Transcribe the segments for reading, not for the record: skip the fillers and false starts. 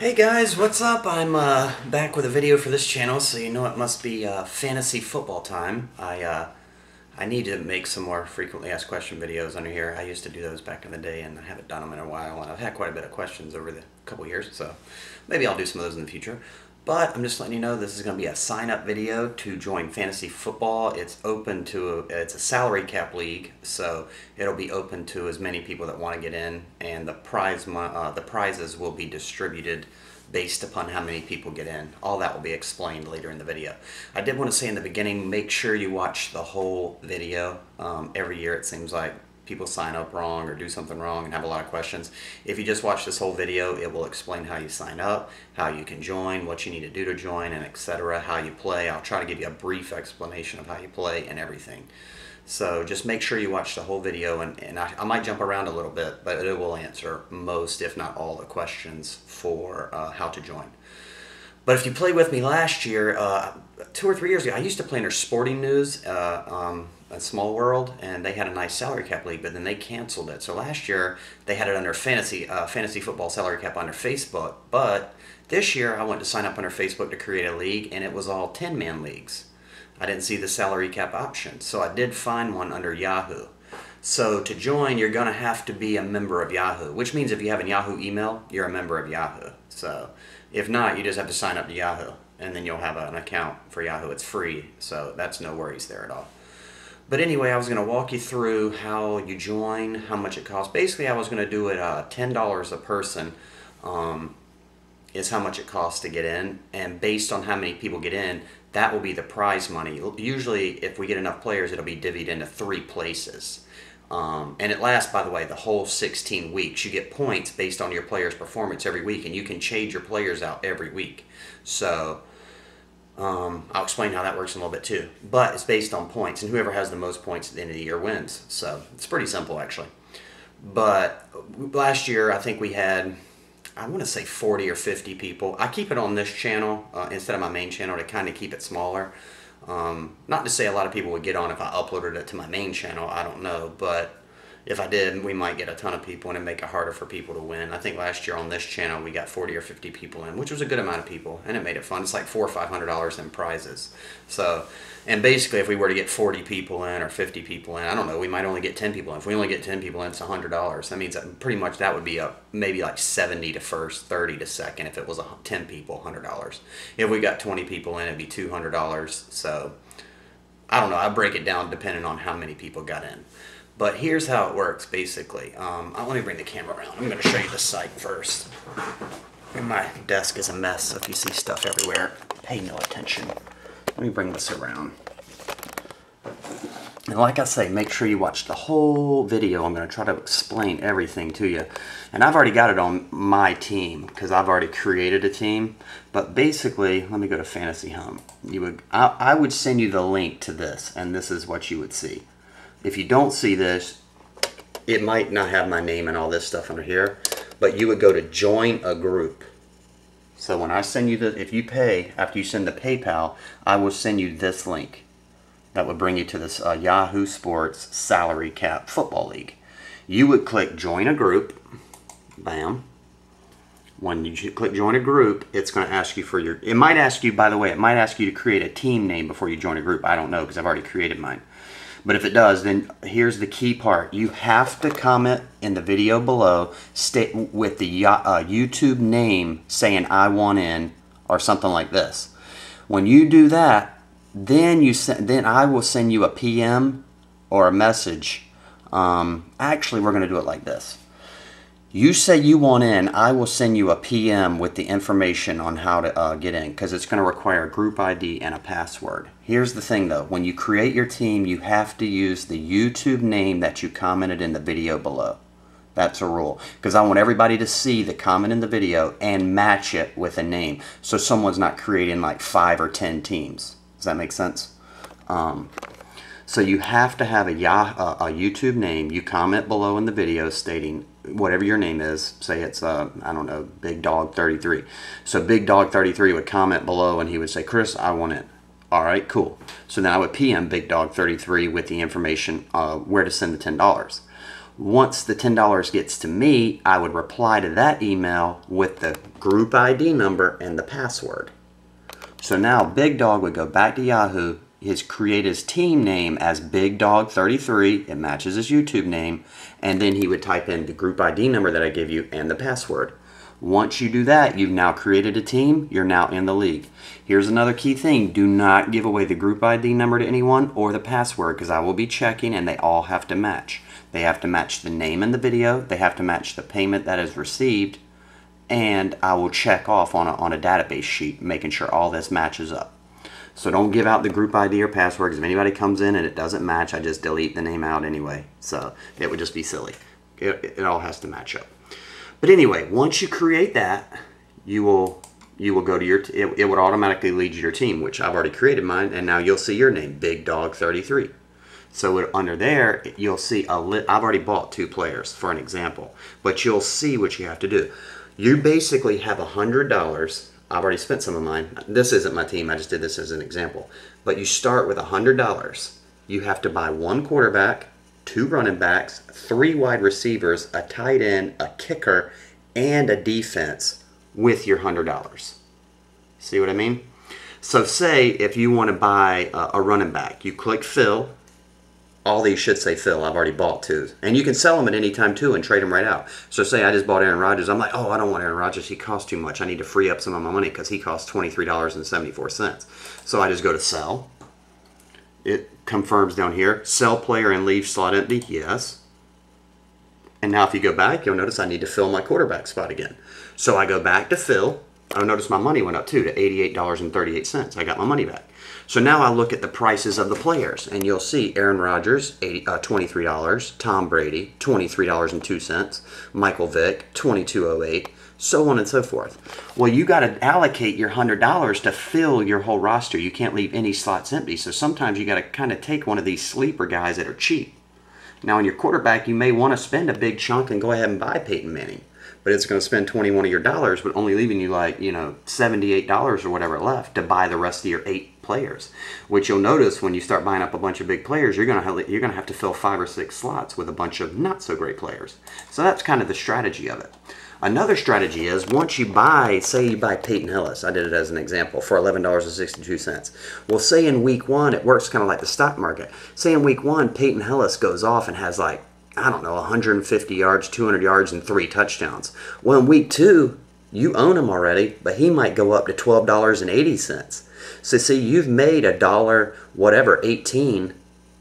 Hey guys, what's up? I'm back with a video for this channel, so you know it must be fantasy football time. I need to make some more frequently asked question videos under here. I used to do those back in the day, and I haven't done them in a while, and I've had quite a bit of questions over the couple years, so maybe I'll do some of those in the future. But I'm just letting you know this is going to be a sign-up video to join fantasy football. It's open to it's a salary cap league, so it'll be open to as many people that want to get in, and the prizes will be distributed based upon how many people get in. All that will be explained later in the video. I did want to say in the beginning, make sure you watch the whole video. Every year it seems like people sign up wrong or do something wrong and have a lot of questions. If you just watch this whole video, it will explain how you sign up, how you can join, what you need to do to join, and etc., how you play. I'll try to give you a brief explanation of how you play and everything. So just make sure you watch the whole video, and I might jump around a little bit, but it will answer most, if not all, the questions for how to join. But if you played with me last year, 2 or 3 years ago, I used to play under Sporting News, a Small World, and they had a nice salary cap league, but then they canceled it. So last year they had it under fantasy football salary cap under Facebook. But this year I went to sign up under Facebook to create a league, and it was all 10-man leagues. I didn't see the salary cap option, so I did find one under Yahoo. So to join, you're going to have to be a member of Yahoo, which means if you have a Yahoo email, you're a member of Yahoo. So if not, you just have to sign up to Yahoo, and then you'll have an account for Yahoo. It's free, so that's no worries there at all. But anyway, I was going to walk you through how you join, how much it costs. Basically, I was going to do it $10 a person is how much it costs to get in. And based on how many people get in, that will be the prize money. Usually, if we get enough players, it'll be divvied into 3 places. And it lasts, by the way, the whole 16 weeks. You get points based on your player's performance every week, and you can change your players out every week. So I'll explain how that works in a little bit too. But it's based on points, and whoever has the most points at the end of the year wins. So it's pretty simple, actually. But last year, I think we had, I want to say 40 or 50 people. I keep it on this channel instead of my main channel to kind of keep it smaller. Not to say a lot of people would get on if I uploaded it to my main channel, I don't know, but if I did, we might get a ton of people and it'd make it harder for people to win. I think last year on this channel we got 40 or 50 people in, which was a good amount of people, and it made it fun. It's like $400 or $500 in prizes. So, and basically if we were to get 40 people in or 50 people in, I don't know, we might only get 10 people in. If we only get 10 people in, it's $100. That means that pretty much that would be maybe like 70 to first, 30 to second. If it was 10 people, $100. If we got 20 people in, it'd be $200. So I don't know, I break it down depending on how many people got in. But here's how it works, basically. Let me bring the camera around. I'm going to show you the site first. And my desk is a mess, so if you see stuff everywhere, pay no attention. Let me bring this around. And like I say, make sure you watch the whole video. I'm going to try to explain everything to you. And I've already got it on my team, because I've already created a team. But basically, let me go to Fantasy Home. I would send you the link to this, and this is what you would see. If you don't see this, it might not have my name and all this stuff under here, but you would go to join a group. So when I send you the, if you pay, after you send the PayPal, I will send you this link. That would bring you to this Yahoo Sports Salary Cap Football League. You would click join a group, bam. When you click join a group, it's going to ask you for your, it might ask you, by the way, it might ask you to create a team name before you join a group. I don't know, because I've already created mine. But if it does, then here's the key part. You have to comment in the video below with the YouTube name saying I want in or something like this. When you do that, then I will send you a PM or a message. Actually, we're going to do it like this. You say you want in, I will send you a PM with the information on how to get in, because it's going to require a group ID and a password. Here's the thing though, when you create your team, you have to use the YouTube name that you commented in the video below. That's a rule, because I want everybody to see the comment in the video and match it with a name, so someone's not creating like 5 or 10 teams. Does that make sense? So you have to have a YouTube name. You comment below in the video stating whatever your name is. Say it's, I don't know, Big Dog 33. So Big Dog 33 would comment below and he would say, Chris, I want it. All right, cool. So then I would PM Big Dog 33 with the information where to send the $10. Once the $10 gets to me, I would reply to that email with the group ID number and the password. So now Big Dog would go back to Yahoo, create his team name as Big Dog 33, it matches his YouTube name, and then he would type in the group ID number that I give you and the password. Once you do that, you've now created a team, you're now in the league. Here's another key thing, do not give away the group ID number to anyone or the password, because I will be checking and they all have to match. They have to match the name in the video, they have to match the payment that is received, and I will check off on a database sheet, making sure all this matches up. So don't give out the group ID or password, because if anybody comes in and it doesn't match, I just delete the name out anyway. So it would just be silly. It all has to match up. But anyway, once you create that, you will go to your, it would automatically lead you to your team, which I've already created mine, and now you'll see your name, Big Dog 33. So under there, you'll see I've already bought 2 players for an example, but you'll see what you have to do. You basically have $100. I've already spent some of mine. This isn't my team. I just did this as an example. But you start with $100. You have to buy 1 quarterback, 2 running backs, 3 wide receivers, a tight end, a kicker, and a defense with your $100. See what I mean? So say if you want to buy a running back, you click fill. All these should say fill. I've already bought 2. And you can sell them at any time too and trade them right out. So say I just bought Aaron Rodgers. I'm like, oh, I don't want Aaron Rodgers. He costs too much. I need to free up some of my money because he costs $23.74. So I just go to sell. It confirms down here. Sell player and leave slot empty. Yes. And now if you go back, you'll notice I need to fill my quarterback spot again. So I go back to fill. I'll notice my money went up too to $88.38. I got my money back. So now I look at the prices of the players, and you'll see Aaron Rodgers, $23, Tom Brady, $23.02, Michael Vick, $22.08, so on and so forth. Well, you got to allocate your $100 to fill your whole roster. You can't leave any slots empty. So sometimes you got to kind of take one of these sleeper guys that are cheap. Now, in your quarterback, you may want to spend a big chunk and go ahead and buy Peyton Manning. But it's going to spend 21 of your dollars, but only leaving you like, $78 or whatever left to buy the rest of your 8 players. Which you'll notice when you start buying up a bunch of big players, you're going to have to fill 5 or 6 slots with a bunch of not so great players. So that's kind of the strategy of it. Another strategy is once you buy, say you buy Peyton Hillis, I did it as an example, for $11.62. Well, say in week 1, it works kind of like the stock market. Say in week 1, Peyton Hillis goes off and has like, I don't know, 150 yards, 200 yards, and 3 touchdowns. Well, in week 2, you own him already, but he might go up to $12.80. So see, you've made $1, whatever, 18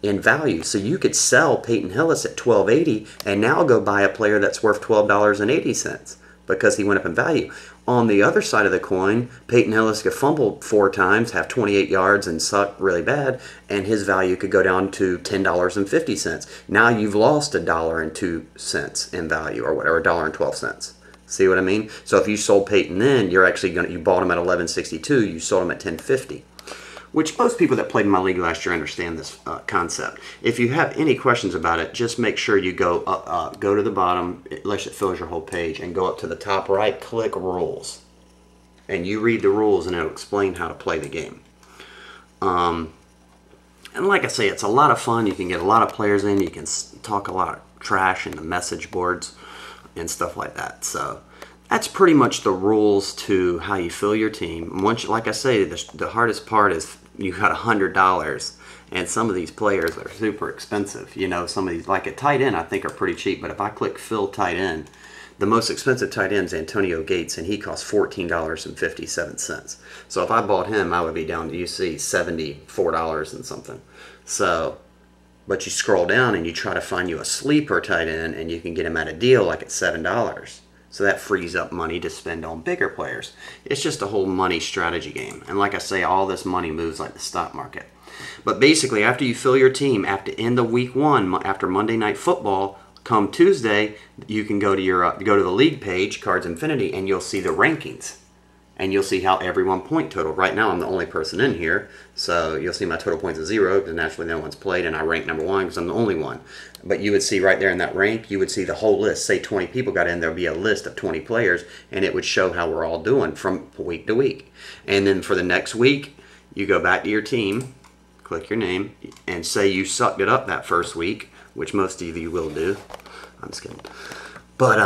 in value. So you could sell Peyton Hillis at $12.80 and now go buy a player that's worth $12.80 because he went up in value. On the other side of the coin, Peyton Hillis could fumble 4 times, have 28 yards, and suck really bad, and his value could go down to $10.50. Now you've lost $1.02 in value, or whatever, $1.12. See what I mean? So if you sold Peyton then, you're actually you bought him at $11.62, you sold him at $10.50. Which most people that played in my league last year understand this concept. If you have any questions about it, just make sure you go to the bottom, unless it fills your whole page, and go up to the top right, click Rules. And you read the rules and it'll explain how to play the game. And like I say, it's a lot of fun. You can get a lot of players in. You can talk a lot of trash in the message boards and stuff like that. So that's pretty much the rules to how you fill your team. Once, like I say, the hardest part is you got $100, and some of these players are super expensive. Some of these, like a tight end, I think are pretty cheap. But if I click fill tight end, the most expensive tight end is Antonio Gates, and he costs $14.57. So if I bought him, I would be down to, you see, $74 and something. So, but you scroll down and you try to find you a sleeper tight end, and you can get him at a deal like at $7. So that frees up money to spend on bigger players. It's just a whole money strategy game. And like I say, all this money moves like the stock market. But basically, after you fill your team, after end of week 1, after Monday Night Football, come Tuesday, you can go to the league page, Cards Infinity, and you'll see the rankings. And you'll see how everyone point total. Right now, I'm the only person in here, so you'll see my total points is 0 because naturally no one's played, and I rank number 1 because I'm the only one. But you would see right there in that rank, you would see the whole list. Say 20 people got in, there would be a list of 20 players, and it would show how we're all doing from week to week. And then for the next week, you go back to your team, click your name, and say you sucked it up that first week. which most of you will do. I'm just kidding. But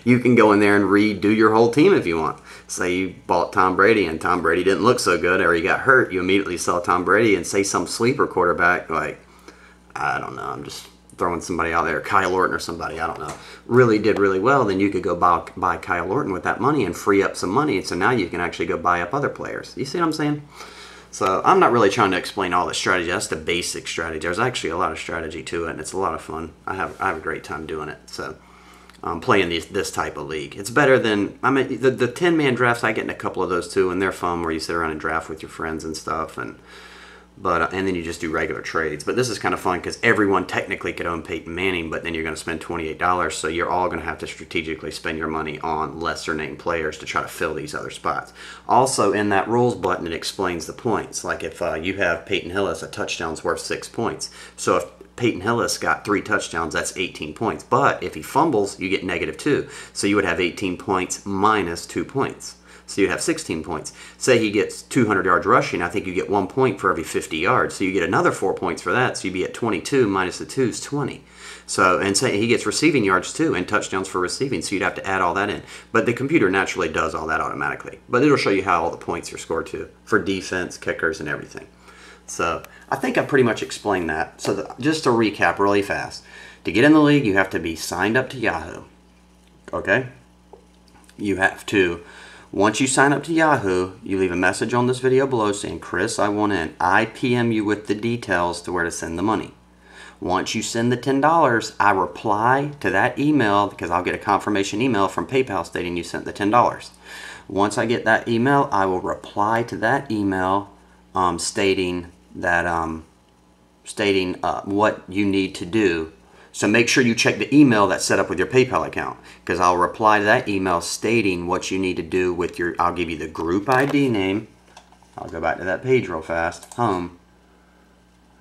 you can go in there and redo your whole team if you want. Say you bought Tom Brady and Tom Brady didn't look so good, or he got hurt, you immediately saw Tom Brady, and say some sleeper quarterback, like, I don't know, I'm just throwing somebody out there, Kyle Orton or somebody, I don't know, really did really well, then you could go buy Kyle Orton with that money and free up some money, and so now you can actually go buy up other players. You see what I'm saying? So I'm not really trying to explain all the strategy. That's the basic strategy. There's actually a lot of strategy to it, and it's a lot of fun. I have a great time doing it. So playing this type of league, it's better than, I mean, the 10-man drafts. I get in a couple of those too, and they're fun where you sit around and draft with your friends and stuff, and then you just do regular trades. But this is kind of fun because everyone technically could own Peyton Manning, but then you're going to spend $28, so you're all going to have to strategically spend your money on lesser named players to try to fill these other spots. Also, in that rules button, it explains the points. Like if you have Peyton Hillis, a touchdown's worth 6 points. So if Peyton Hillis got 3 touchdowns, that's 18 points. But if he fumbles, you get -2. So you would have 18 points minus 2 points. So you'd have 16 points. Say he gets 200 yards rushing, I think you get 1 point for every 50 yards. So you get another 4 points for that. So you'd be at 22 minus the 2 is 20. So, and say he gets receiving yards too and touchdowns for receiving. So you'd have to add all that in. But the computer naturally does all that automatically. But it'll show you how all the points are scored too for defense, kickers, and everything. So I think I pretty much explained that. So just to recap really fast. To get in the league, you have to be signed up to Yahoo. Okay? You have to... Once you sign up to Yahoo, you leave a message on this video below saying, Chris, I want in. I PM you with the details to where to send the money. Once you send the $10, I reply to that email because I'll get a confirmation email from PayPal stating you sent the $10. Once I get that email, I will reply to that email stating what you need to do. So make sure you check the email that's set up with your PayPal account because I'll reply to that email stating what you need to do with your, I'll give you the group ID name. I'll go back to that page real fast, home,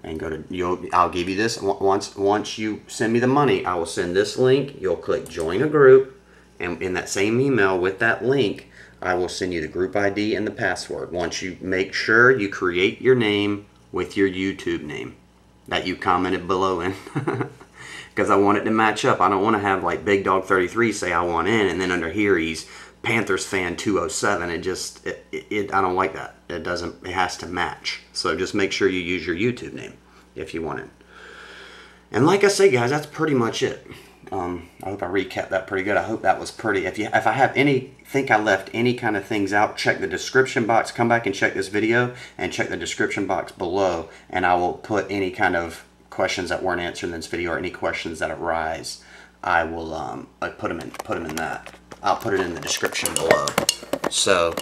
and go to, I'll give you this. Once you send me the money, I will send this link. You'll click join a group, and in that same email with that link, I will send you the group ID and the password. Once you make sure you create your name with your YouTube name that you commented below in. Because I want it to match up. I don't want to have like Big Dog 33 say I want in, and then under here he's Panthers fan 207. I don't like that. It doesn't. It has to match. So just make sure you use your YouTube name if you want it. And like I say, guys, that's pretty much it. I hope I recapped that pretty good. I hope that was pretty. If I have think I left any kind of things out, check the description box. Come back and check this video and check the description box below, and I will put any kind of questions that weren't answered in this video or any questions that arise. I will put them in that. I'll put it in the description below. So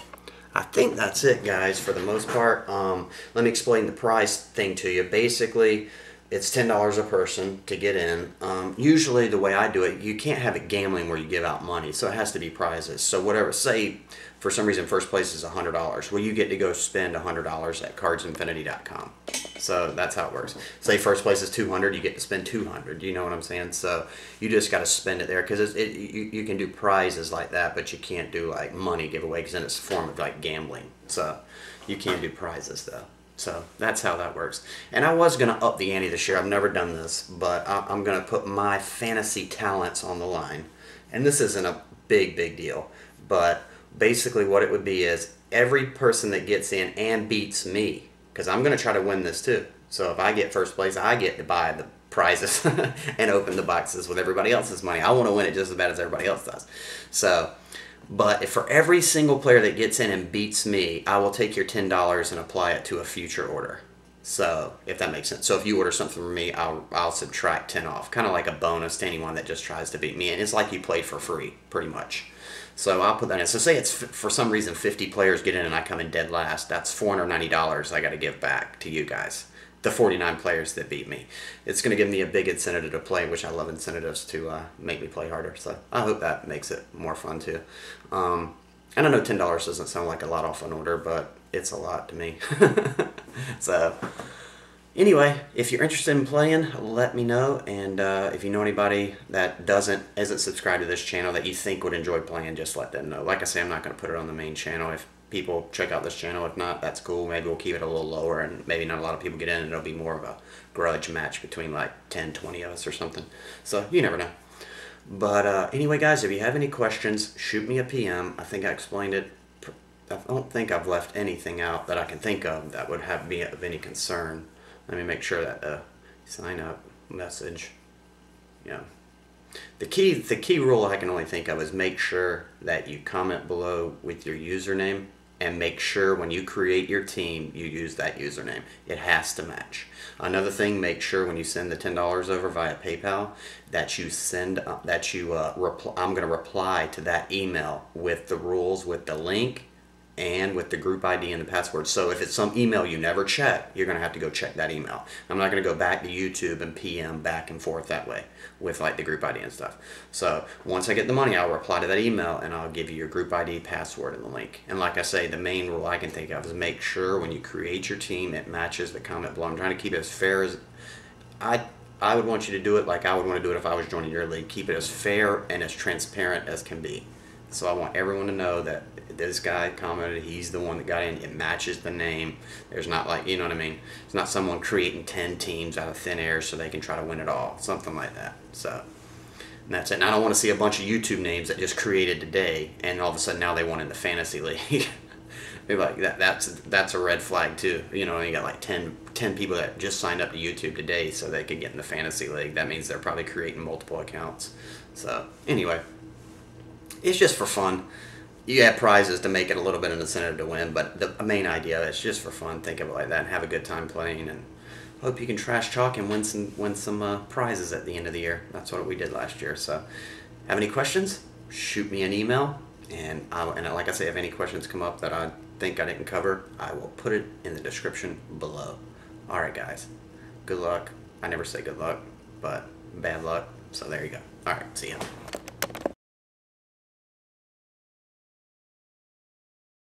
I think that's it, guys, for the most part. Let me explain the price thing to you. Basically, it's $10 a person to get in. Usually the way I do it, you can't have it gambling where you give out money, so it has to be prizes. So whatever, say for some reason first place is $100. Well, you get to go spend $100 at cardsinfinity.com. So that's how it works. Say first place is $200, you get to spend $200. You know what I'm saying? So you just got to spend it there because you can do prizes like that, but you can't do like money giveaway because then it's a form of like gambling. So you can't do prizes though. So that's how that works. And I was going to up the ante this year. I've never done this, but I'm going to put my fantasy talents on the line. And this isn't a big deal, but basically what it would be is every person that gets in and beats me, because I'm going to try to win this too. So if I get first place, I get to buy the prizes and open the boxes with everybody else's money. I want to win it just as bad as everybody else does. So, but if for every single player that gets in and beats me, I will take your $10 and apply it to a future order. So if that makes sense. So if you order something from me, I'll subtract 10 off. Kind of like a bonus to anyone that just tries to beat me. And it's like you played for free, pretty much. So I'll put that in. So say it's for some reason 50 players get in and I come in dead last. That's $490 I got to give back to you guys. The 49 players that beat me. It's going to give me a big incentive to play, which I love incentives to make me play harder. So I hope that makes it more fun too. And I know $10 doesn't sound like a lot off an order, but it's a lot to me. So anyway, if you're interested in playing, let me know. And if you know anybody that isn't subscribed to this channel that you think would enjoy playing, just let them know. Like I say, I'm not going to put it on the main channel. people check out this channel. If not, that's cool. Maybe we'll keep it a little lower and maybe not a lot of people get in and it'll be more of a grudge match between like 10, 20 of us or something. So you never know. But anyway, guys, if you have any questions, shoot me a PM. I think I explained it. I don't think I've left anything out that I can think of that would have me of any concern. Let me make sure that sign up message. Yeah. The key rule I can only think of is make sure that you comment below with your username, and make sure when you create your team you use that username. It has to match. Another thing, make sure when you send the $10 over via PayPal that you send I'm going to reply to that email with the rules, with the link, and with the group ID and the password. So if it's some email you never check, you're going to have to go check that email. I'm not going to go back to YouTube and PM back and forth that way with like the group ID and stuff. So once I get the money, I'll reply to that email and I'll give you your group ID, password, and the link. And like I say, the main rule I can think of is make sure when you create your team it matches the comment below. I'm trying to keep it as fair as I would want you to do it, like I would want to do it if I was joining your league. Keep it as fair and as transparent as can be. So I want everyone to know that this guy commented, he's the one that got in, it matches the name. There's not like, you know what I mean? It's not someone creating 10 teams out of thin air so they can try to win it all. Something like that. So, and that's it. And I don't want to see a bunch of YouTube names that just created today and all of a sudden now they want in the fantasy league. They're like, that's a red flag too. You know, you got like 10 people that just signed up to YouTube today so they could get in the fantasy league. That means they're probably creating multiple accounts. So, anyway. It's just for fun. You have prizes to make it a little bit of an incentive to win, but the main idea is just for fun. Think of it like that and have a good time playing, and hope you can trash talk and win some prizes at the end of the year. That's what we did last year. So, have any questions? Shoot me an email, and like I say, if any questions come up that I think I didn't cover, I will put it in the description below. All right, guys. Good luck. I never say good luck, but bad luck. So there you go. All right. See ya.